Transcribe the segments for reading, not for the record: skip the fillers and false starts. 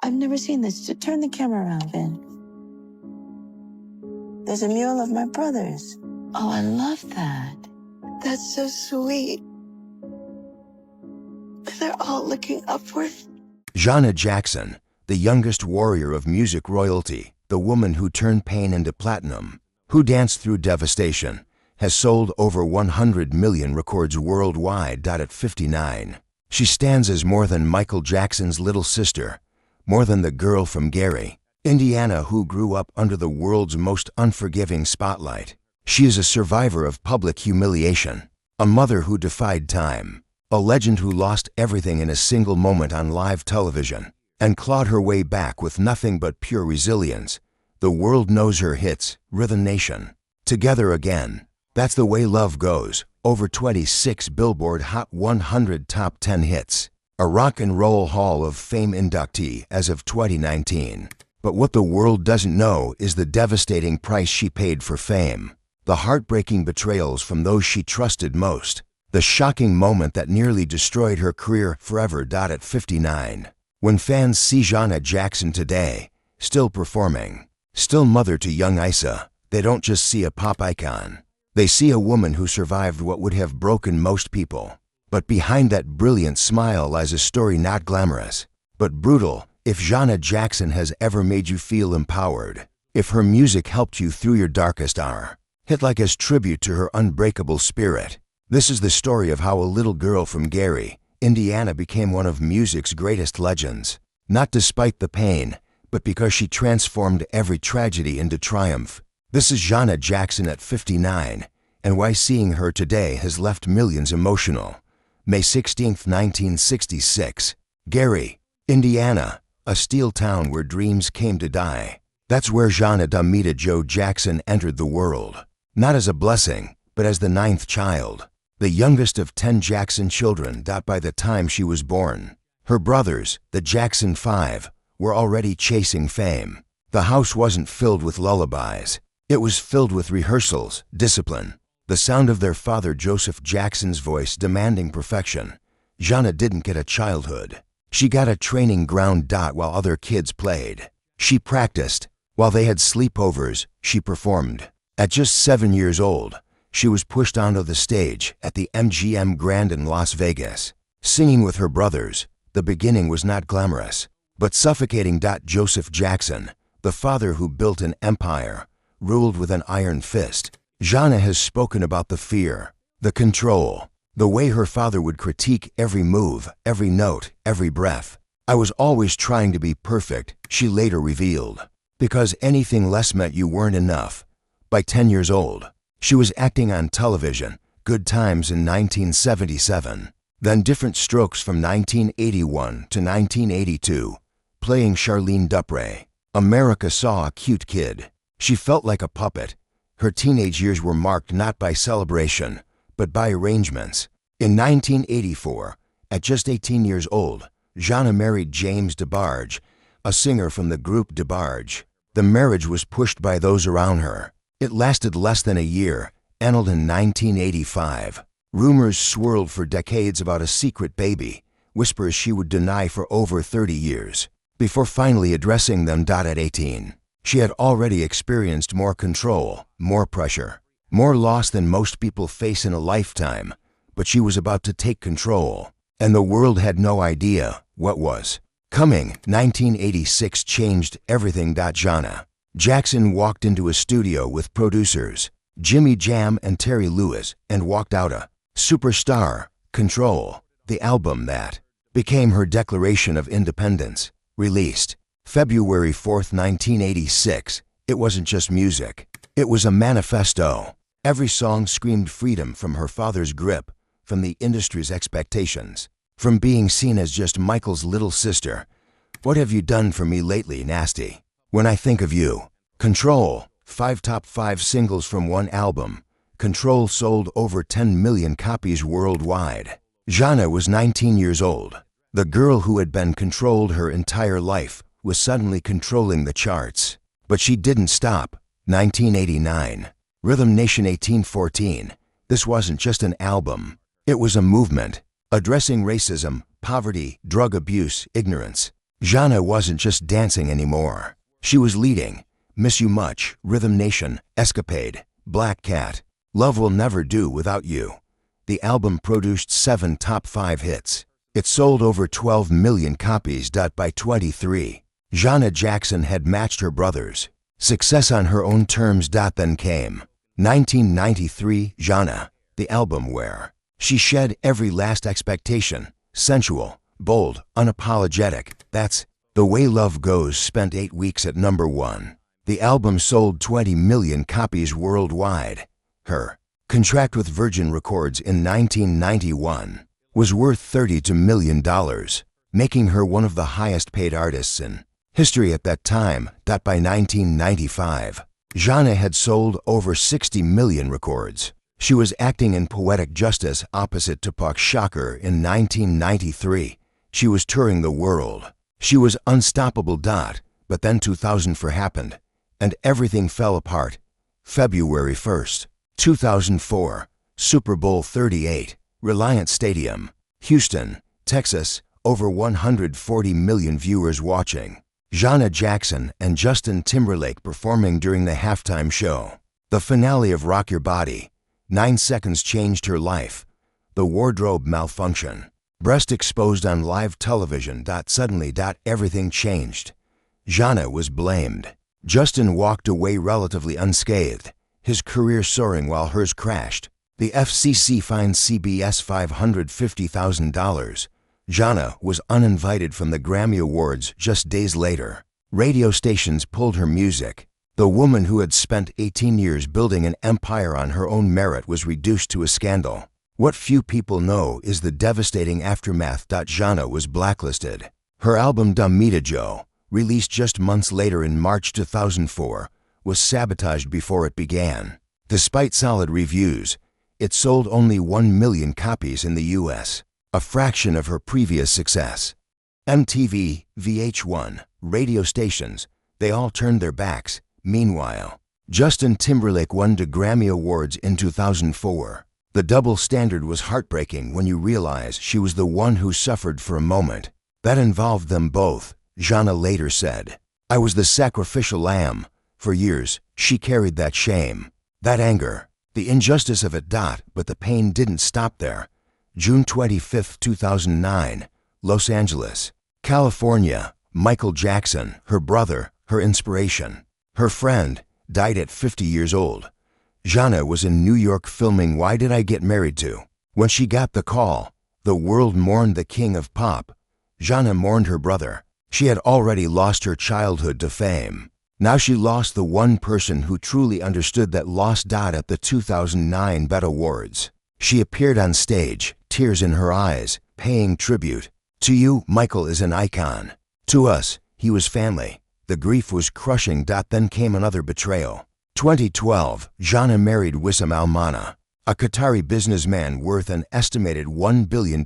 I've never seen this. Just turn the camera around, Vin. There's a mural of my brothers. Oh, I love that. That's so sweet. They're all looking upward. Janet Jackson, the youngest warrior of music royalty, the woman who turned pain into platinum, who danced through devastation, has sold over 100 million records worldwide. At 59, she stands as more than Michael Jackson's little sister, more than the girl from Gary, Indiana, who grew up under the world's most unforgiving spotlight. She is a survivor of public humiliation, a mother who defied time, a legend who lost everything in a single moment on live television and clawed her way back with nothing but pure resilience. The world knows her hits, Rhythm Nation, Together Again, That's the Way Love Goes, over 26 Billboard Hot 100 Top 10 hits, a Rock and Roll Hall of Fame inductee as of 2019. But what the world doesn't know is the devastating price she paid for fame, the heartbreaking betrayals from those she trusted most, the shocking moment that nearly destroyed her career forever. At 59, when fans see Janet Jackson today, still performing, still mother to young Isa, they don't just see a pop icon. They see a woman who survived what would have broken most people. But behind that brilliant smile lies a story not glamorous, but brutal. If Janet Jackson has ever made you feel empowered, if her music helped you through your darkest hour, hit like as tribute to her unbreakable spirit. This is the story of how a little girl from Gary, Indiana became one of music's greatest legends, not despite the pain, but because she transformed every tragedy into triumph. This is Janet Jackson at 59, and why seeing her today has left millions emotional. May 16, 1966, Gary, Indiana, a steel town where dreams came to die. That's where Janet Amita Jo Jackson entered the world, not as a blessing, but as the 9th child, the youngest of 10 Jackson children. By the time she was born, her brothers, the Jackson 5, were already chasing fame. The house wasn't filled with lullabies. It was filled with rehearsals, discipline, the sound of their father Joseph Jackson's voice demanding perfection. Janet didn't get a childhood. She got a training ground. While other kids played, she practiced. While they had sleepovers, she performed. At just 7 years old, she was pushed onto the stage at the MGM Grand in Las Vegas, singing with her brothers. The beginning was not glamorous, but suffocating. Joseph Jackson, the father who built an empire, ruled with an iron fist. Janet has spoken about the fear, the control, the way her father would critique every move, every note, every breath. I was always trying to be perfect, she later revealed, because anything less meant you weren't enough. By 10 years old, she was acting on television, Good Times in 1977, then Different Strokes from 1981 to 1982, playing Charlene Dupre. America saw a cute kid. She felt like a puppet. Her teenage years were marked not by celebration, but by arrangements. In 1984, at just 18 years old, Janet married James DeBarge, a singer from the group DeBarge. The marriage was pushed by those around her. It lasted less than a year, annulled in 1985. Rumors swirled for decades about a secret baby, whispers she would deny for over 30 years, before finally addressing them. At 18, she had already experienced more control, more pressure, more loss than most people face in a lifetime, but she was about to take control, and the world had no idea what was coming. 1986 changed everything. Janet Jackson walked into a studio with producers Jimmy Jam and Terry Lewis and walked out a superstar. Control, the album that became her declaration of independence, released February 4, 1986. It wasn't just music. It was a manifesto. Every song screamed freedom from her father's grip, from the industry's expectations, from being seen as just Michael's little sister. What have you done for me lately, nasty? When I think of you. Control, 5 top 5 singles from one album. Control sold over 10 million copies worldwide. Janet was 19 years old. The girl who had been controlled her entire life was suddenly controlling the charts. But she didn't stop. 1989. Rhythm Nation 1814. This wasn't just an album. It was a movement, addressing racism, poverty, drug abuse, ignorance. Jana wasn't just dancing anymore. She was leading Miss You Much, Rhythm Nation, Escapade, Black Cat, Love Will Never Do Without You. The album produced 7 top 5 hits. It sold over 12 million copies. By 23, Jana Jackson had matched her brothers. Success on her own terms. Then came 1993, Jana, the album where she shed every last expectation, sensual, bold, unapologetic. That's The Way Love Goes spent 8 weeks at number 1. The album sold 20 million copies worldwide. Her contract with Virgin Records in 1991 was worth $32 million, making her one of the highest paid artists in history at that time. By 1995, Jana had sold over 60 million records. She was acting in Poetic Justice opposite Tupac Shakur in 1993. She was touring the world. She was unstoppable. But then 2004 happened, and everything fell apart. February 1st, 2004, Super Bowl 38, Reliant Stadium, Houston, Texas, over 140 million viewers watching. Jana Jackson and Justin Timberlake performing during the halftime show. The finale of Rock Your Body. 9 seconds changed her life. The wardrobe malfunction. Breast exposed on live television. Suddenly, everything changed. Jana was blamed. Justin walked away relatively unscathed, his career soaring while hers crashed. The FCC fined CBS $550,000. Jana was uninvited from the Grammy Awards just days later. Radio stations pulled her music. The woman who had spent 18 years building an empire on her own merit was reduced to a scandal. What few people know is the devastating aftermath. Jana was blacklisted. Her album Damita Joe, released just months later in March 2004, was sabotaged before it began. Despite solid reviews, it sold only 1 million copies in the US, a fraction of her previous success. MTV, VH1, radio stations, they all turned their backs. Meanwhile, Justin Timberlake won 2 Grammy Awards in 2004. The double standard was heartbreaking when you realize she was the one who suffered for a moment. That involved them both, Jana later said. I was the sacrificial lamb. For years, she carried that shame, that anger, the injustice of it. But the pain didn't stop there. June 25, 2009, Los Angeles, California. Michael Jackson, her brother, her inspiration, her friend, died at 50 years old. Jana was in New York filming Why Did I Get Married To? When she got the call, the world mourned the king of pop. Jana mourned her brother. She had already lost her childhood to fame. Now she lost the one person who truly understood that loss. At the 2009 BET Awards, she appeared on stage, tears in her eyes, paying tribute. To you, Michael is an icon. To us, he was family. The grief was crushing. Then came another betrayal. 2012, Jana married Wissam Almana, a Qatari businessman worth an estimated $1 billion.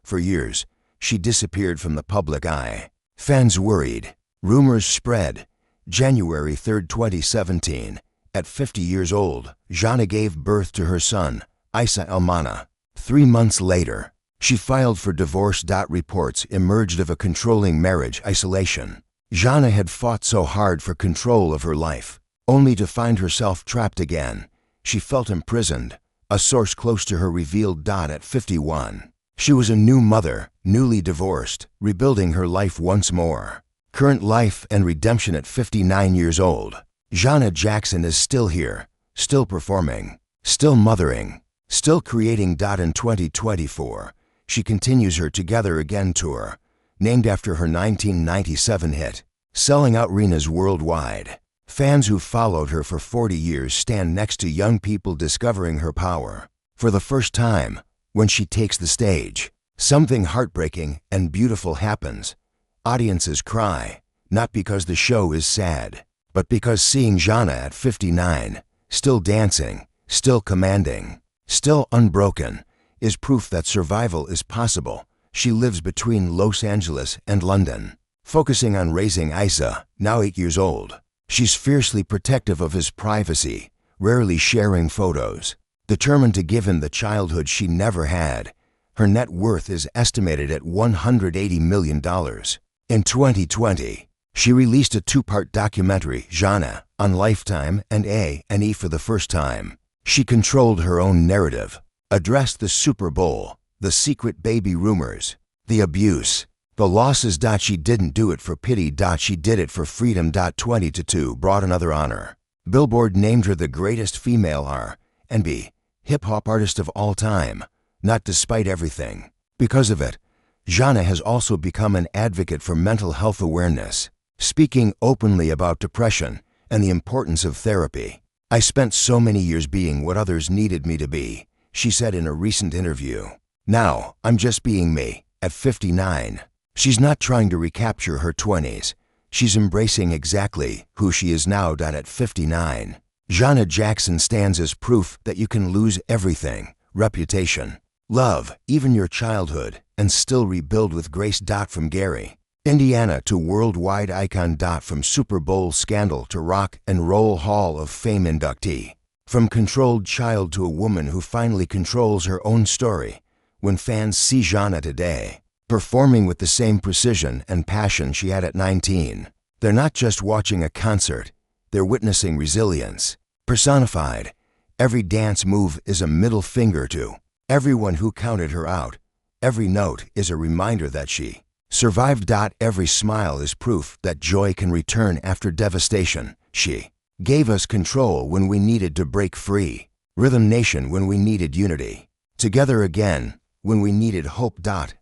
For years, she disappeared from the public eye. Fans worried. Rumors spread. January 3, 2017, at 50 years old, Jana gave birth to her son, Isa Almana. 3 months later, she filed for divorce. Reports emerged of a controlling marriage isolation. Jana had fought so hard for control of her life, only to find herself trapped again. She felt imprisoned. A source close to her revealed. At 51, she was a new mother, newly divorced, rebuilding her life once more. Current life and redemption at 59 years old. Jana Jackson is still here, still performing, still mothering, still creating. In 2024, she continues her Together Again tour, named after her 1997 hit, selling out arenas worldwide. Fans who followed her for 40 years stand next to young people discovering her power. For the first time, when she takes the stage, something heartbreaking and beautiful happens. Audiences cry, not because the show is sad, but because seeing Jana at 59, still dancing, still commanding, still unbroken, is proof that survival is possible. She lives between Los Angeles and London, focusing on raising Isa, now 8 years old. She's fiercely protective of his privacy, rarely sharing photos, determined to give him the childhood she never had. Her net worth is estimated at $180 million. In 2020, she released a two-part documentary, Jana, on Lifetime and A&E for the first time. She controlled her own narrative, addressed the Super Bowl, the secret baby rumors, the abuse, the losses. She didn't do it for pity. She did it for freedom. 2022 brought another honor. Billboard named her the greatest female R&B hip-hop artist of all time, not despite everything. Because of it, Jana has also become an advocate for mental health awareness, speaking openly about depression and the importance of therapy. "I spent so many years being what others needed me to be," she said in a recent interview. "Now, I'm just being me." At 59, she's not trying to recapture her 20s. She's embracing exactly who she is now. At 59, Jana Jackson stands as proof that you can lose everything: reputation, love, even your childhood, and still rebuild with grace. From Gary, Indiana to worldwide icon. From Super Bowl scandal to Rock and Roll Hall of Fame inductee. From controlled child to a woman who finally controls her own story. When fans see Jana today, performing with the same precision and passion she had at 19, they're not just watching a concert, they're witnessing resilience. Personified, every dance move is a middle finger to everyone who counted her out. Every note is a reminder that she survived. Every smile is proof that joy can return after devastation. She gave us control when we needed to break free, Rhythm Nation when we needed unity, together again when we needed hope.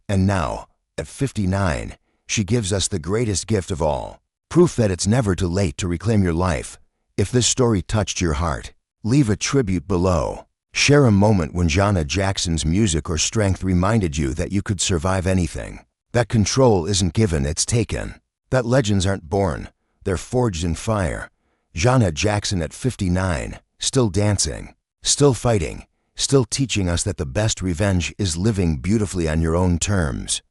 And now, at 59, she gives us the greatest gift of all, proof that it's never too late to reclaim your life. If this story touched your heart, leave a tribute below. Share a moment when Jana Jackson's music or strength reminded you that you could survive anything. That control isn't given, it's taken. That legends aren't born, they're forged in fire. Jana Jackson at 59, still dancing, still fighting, still teaching us that the best revenge is living beautifully on your own terms.